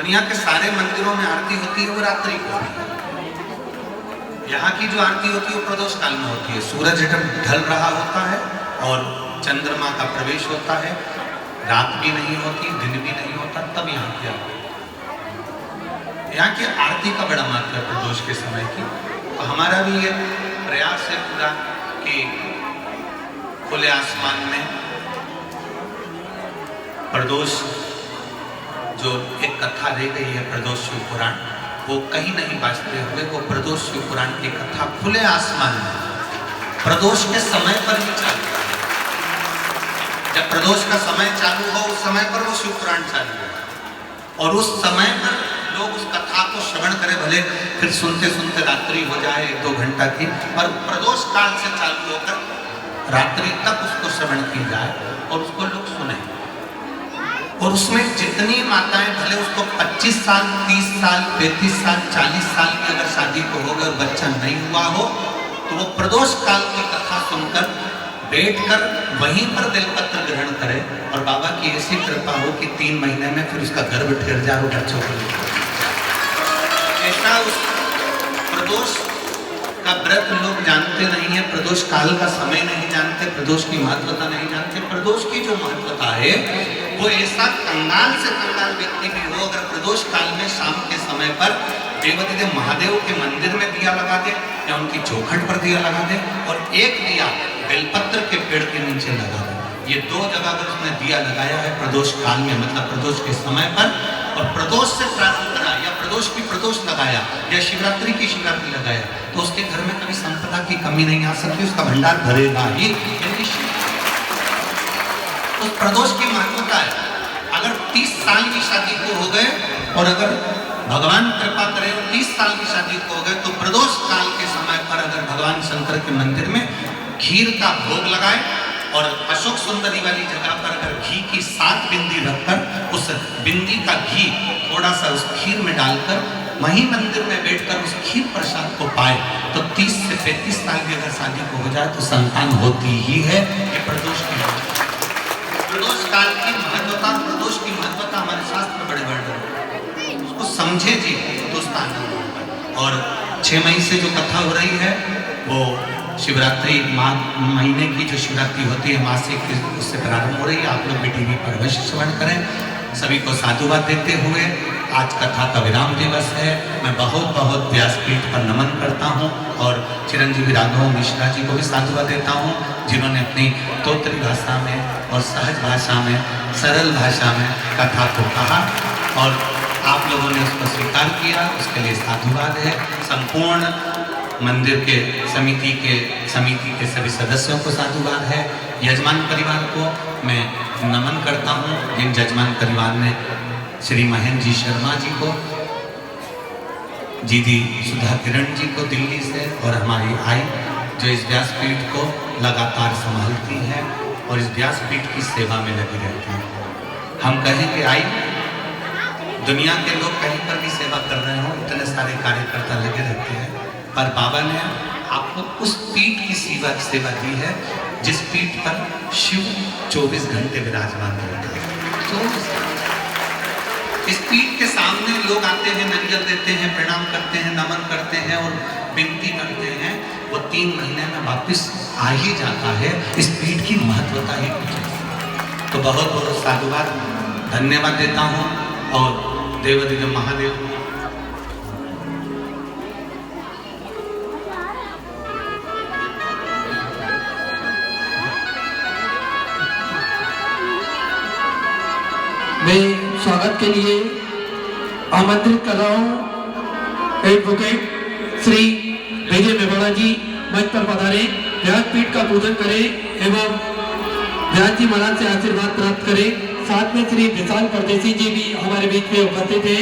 दुनिया के सारे मंदिरों में आरती होती है वो रात्रि को। यहाँ की जो आरती होती है वो प्रदोष काल में होती है। सूरज जब ढल रहा होता है और चंद्रमा का प्रवेश होता है, रात भी नहीं होती, दिन भी नहीं होता, तब यहाँ की आरती। यहाँ की आरती का बड़ा महत्व है प्रदोष के समय की। तो हमारा भी ये प्रयास है पूरा कि खुले आसमान में प्रदोष जो एक कथा रह गई है प्रदोष शिव पुराण, वो कहीं नहीं बाजते हुए वो प्रदोष शिव पुराण की कथा खुले आसमान में प्रदोष के समय पर ही चालू। जब प्रदोष का समय चालू हो उस समय पर वो शिव पुराण चालू हो और उस समय पर लोग उस कथा को श्रवण करें, भले फिर सुनते सुनते रात्रि हो जाए 1-2 घंटा की, पर प्रदोष काल से चालू होकर रात्रि तक उसको श्रवण की जाए और उसको लोग सुने। और उसमें जितनी माताएं, भले उसको 25 साल 30 साल 35 साल 40 साल की अगर शादी को हो गए और बच्चा नहीं हुआ हो, तो वो प्रदोष काल की कथा सुनकर बैठकर वहीं पर बेलपत्र ग्रहण करे और बाबा की ऐसी कृपा हो कि 3 महीने में फिर उसका गर्भ ठहर जाए बच्चों को। ऐसा उस प्रदोष का व्रत लोग जानते नहीं है, प्रदोष काल का समय नहीं जानते, प्रदोष की महत्वता नहीं जानते। प्रदोष की जो महत्वता है वो ऐसा कंगाल से कंगाल व्यक्ति भी हो, अगर प्रदोष काल में शाम के समय पर देवाधिदेव महादेव के मंदिर में दिया लगा दे या उनकी चौखट पर दिया लगा दे और एक दिया बेलपत्र के पेड़ के नीचे लगा दे, ये 2 जगह अगर उसने दिया लगाया है प्रदोष काल में, मतलब प्रदोष के समय पर, और प्रदोष से प्रारंभ करा या प्रदोष की प्रदोष लगाया या शिवरात्रि की शिवरात्रि लगाया, तो उसके घर में कभी संपदा की कमी नहीं आ सकती, उसका भंडार भरेगा ही। तो प्रदोष की महत्वता है। अगर 30 साल की शादी को हो गए और अगर भगवान कृपा करे 30 साल की शादी को हो गए, तो प्रदोष काल के समय पर अगर भगवान शंकर के मंदिर में खीर का भोग लगाए और अशोक सुंदरी वाली जगह पर अगर घी की 7 बिंदी रखकर उस बिंदी का घी थोड़ा सा उस खीर में डालकर वहीं मंदिर में बैठकर उस खीर प्रसाद को पाए, तो 30 से 35 साल की अगर शादी को हो जाए तो संतान होती ही है। ये प्रदोष की प्रदोष काल की महत्वता, प्रदोष की महत्वता हमारे शास्त्र में बड़े वर्णन, उसको समझे जी तो उसका आनंद होगा। और 6 मई से जो कथा हो रही है वो शिवरात्रि महीने की जो शिवरात्रि होती है मासिक, उससे प्रारंभ हो रही है। आप लोग भी टीवी पर अवश्य श्रवण करें। सभी को साधुवाद देते हुए आज कथा का विराम दिवस है। मैं बहुत बहुत व्यासपीठ पर नमन करता हूँ और चिरंजीवी राघव मिश्रा जी को भी साधुवाद देता हूँ, जिन्होंने अपनी तोतरी भाषा में और सहज भाषा में, सरल भाषा में कथा को कहा और आप लोगों ने उसको स्वीकार किया, उसके लिए साधुवाद है। संपूर्ण मंदिर के समिति के सभी सदस्यों को साधुवाद है। यजमान परिवार को मैं नमन करता हूँ, जिन यजमान परिवार ने श्री महेंद्र जी शर्मा जी को, दीदी सुधा किरण जी को दिल्ली से और हमारी आई जो इस व्यासपीठ को लगातार संभालती है और इस व्यासपीठ की सेवा में लगी रहती है। हम कहें कि आई दुनिया के लोग कहीं पर भी सेवा कर रहे हो, इतने सारे कार्यकर्ता लगे रहते हैं, पर बाबा ने आपको उस पीठ की सेवा दी है जिस पीठ पर शिव 24 घंटे विराजमान रहते हैं। इस पीठ के सामने लोग आते हैं, नरियल देते हैं, प्रणाम करते हैं, नमन करते हैं और विनती करते हैं, वो 3 महीने में वापस आ ही जाता है। इस पीठ की महत्वता ही कुछ है। तो बहुत बहुत साधुवाद, धन्यवाद देता हूँ और देवाधिदेव महादेव मैं स्वागत के लिए आमंत्रित कर रहा हूँ एडवोकेट श्री विजय मेवाड़ा जी मंच पर पधारे, व्यासपीठ का पूजन करें एवं व्यास जी महाराज से आशीर्वाद प्राप्त करें। साथ में श्री विशाल परदेसी जी भी हमारे बीच में उपस्थित है।